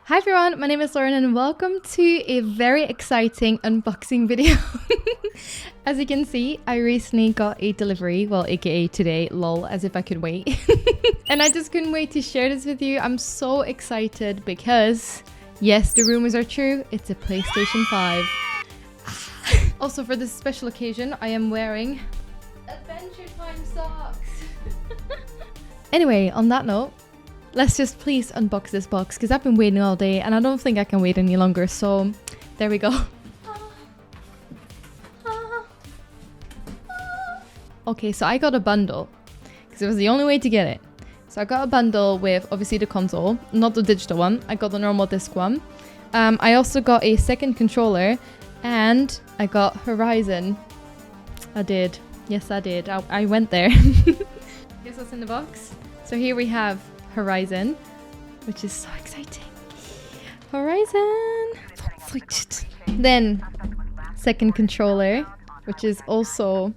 Hi everyone, my name is Lauren and welcome to a very exciting unboxing video. As you can see, I recently got a delivery, well aka today, lol, as if I could wait. And I just couldn't wait to share this with you. I'm so excited because, yes, the rumors are true, it's a PlayStation 5. Also for this special occasion, I am wearing Adventure Time socks. Anyway, on that note, let's just please unbox this box because I've been waiting all day and I don't think I can wait any longer. So there we go. Okay, so I got a bundle because it was the only way to get it. So I got a bundle with obviously the console, not the digital one. I got the normal disc one. I also got a second controller and I got Horizon. I did. Yes, I did. I went there. Guess what's in the box? So here we have Horizon, which is so exciting. Horizon. Then second controller, which is also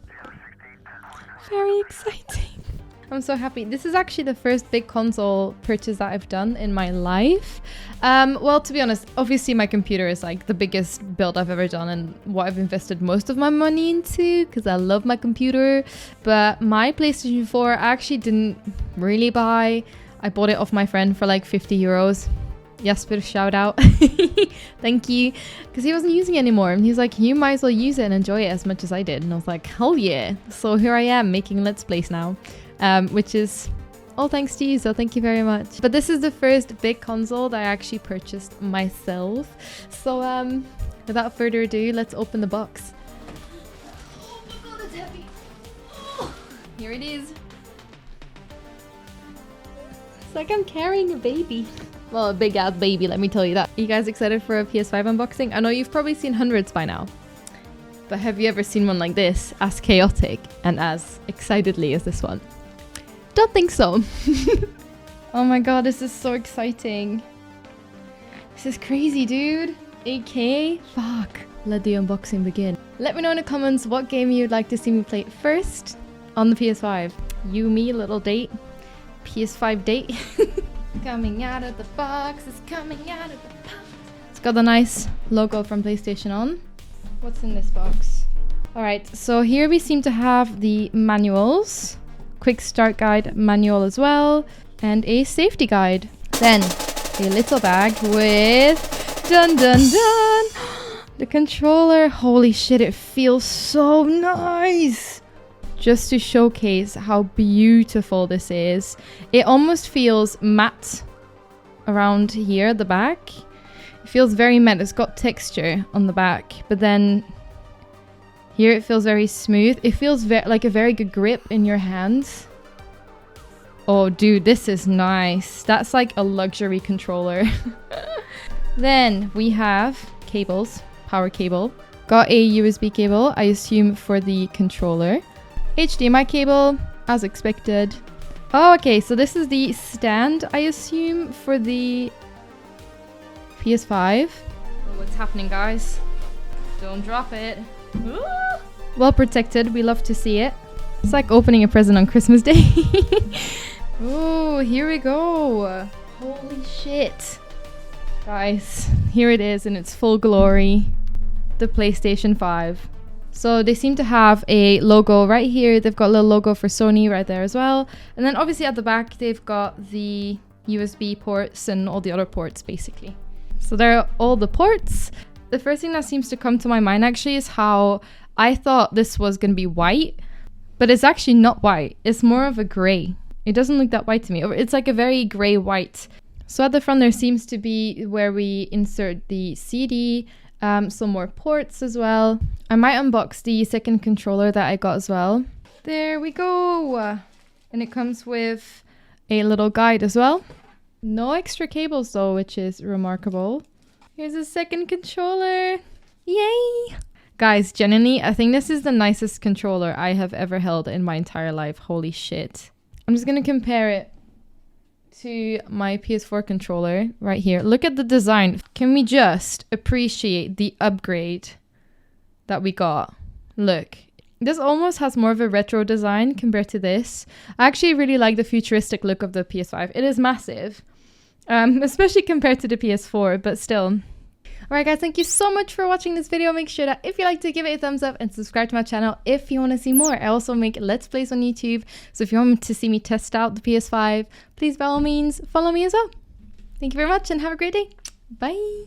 very exciting. I'm so happy. This is actually the first big console purchase that I've done in my life. Well, to be honest, obviously my computer is like the biggest build I've ever done and what I've invested most of my money into because I love my computer. But my PlayStation 4 I actually didn't really buy. I bought it off my friend for like 50 euros. Jasper, shout out. Thank you. Because he wasn't using it anymore. And he was like, you might as well use it and enjoy it as much as I did. And I was like, hell yeah. So here I am making Let's Plays now. Which is all thanks to you, so thank you very much. But this is the first big console that I actually purchased myself. So without further ado, let's open the box. Oh my god, it's heavy. Oh, here it is. It's like I'm carrying a baby. Well, a big ass baby, let me tell you that. Are you guys excited for a PS5 unboxing? I know you've probably seen hundreds by now. But have you ever seen one like this, as chaotic and as excitedly as this one? Don't think so. Oh my god, this is so exciting. This is crazy, dude. 8K? Fuck. Let the unboxing begin. Let me know in the comments what game you'd like to see me play first on the PS5. You, me, little date. PS5 date. Coming out of the box. It's coming out of the box. It's got a nice logo from PlayStation on. What's in this box? Alright, so here we seem to have the manuals. Quick start guide manual as well. And a safety guide. Then a little bag with dun dun dun the controller. Holy shit, it feels so nice. Just to showcase how beautiful this is. It almost feels matte around here at the back. It feels very matte. It's got texture on the back, but then here it feels very smooth. It feels like a very good grip in your hands. Oh dude, this is nice. That's like a luxury controller. Then we have cables, power cable. Got a USB cable, I assume for the controller. HDMI cable, as expected. Oh, okay, so this is the stand, I assume, for the PS5. Oh, what's happening, guys? Don't drop it. Ooh. Well protected, we love to see it. It's like opening a present on Christmas Day. Oh, here we go. Holy shit. Guys, here it is in its full glory. The PlayStation 5. So they seem to have a logo right here. They've got a little logo for Sony right there as well. And then obviously at the back, they've got the USB ports and all the other ports basically. So there are all the ports. The first thing that seems to come to my mind actually is how I thought this was going to be white, but it's actually not white. It's more of a gray. It doesn't look that white to me. It's like a very gray white. So at the front there seems to be where we insert the CD, some more ports as well. I might unbox the second controller that I got as well. There we go. And it comes with a little guide as well. No extra cables though, which is remarkable. Here's a second controller. Yay! Guys, genuinely, I think this is the nicest controller I have ever held in my entire life. Holy shit. I'm just going to compare it to my PS4 controller right here. Look at the design. Can we just appreciate the upgrade that we got? Look, this almost has more of a retro design compared to this. I actually really like the futuristic look of the PS5. It is massive. especially compared to the PS4, but still. Alright guys, thank you so much for watching this video. Make sure that if you liked it, give it a thumbs up and subscribe to my channel if you want to see more. I also make Let's Plays on YouTube, so if you want to see me test out the PS5, please by all means follow me as well. Thank you very much and have a great day. Bye!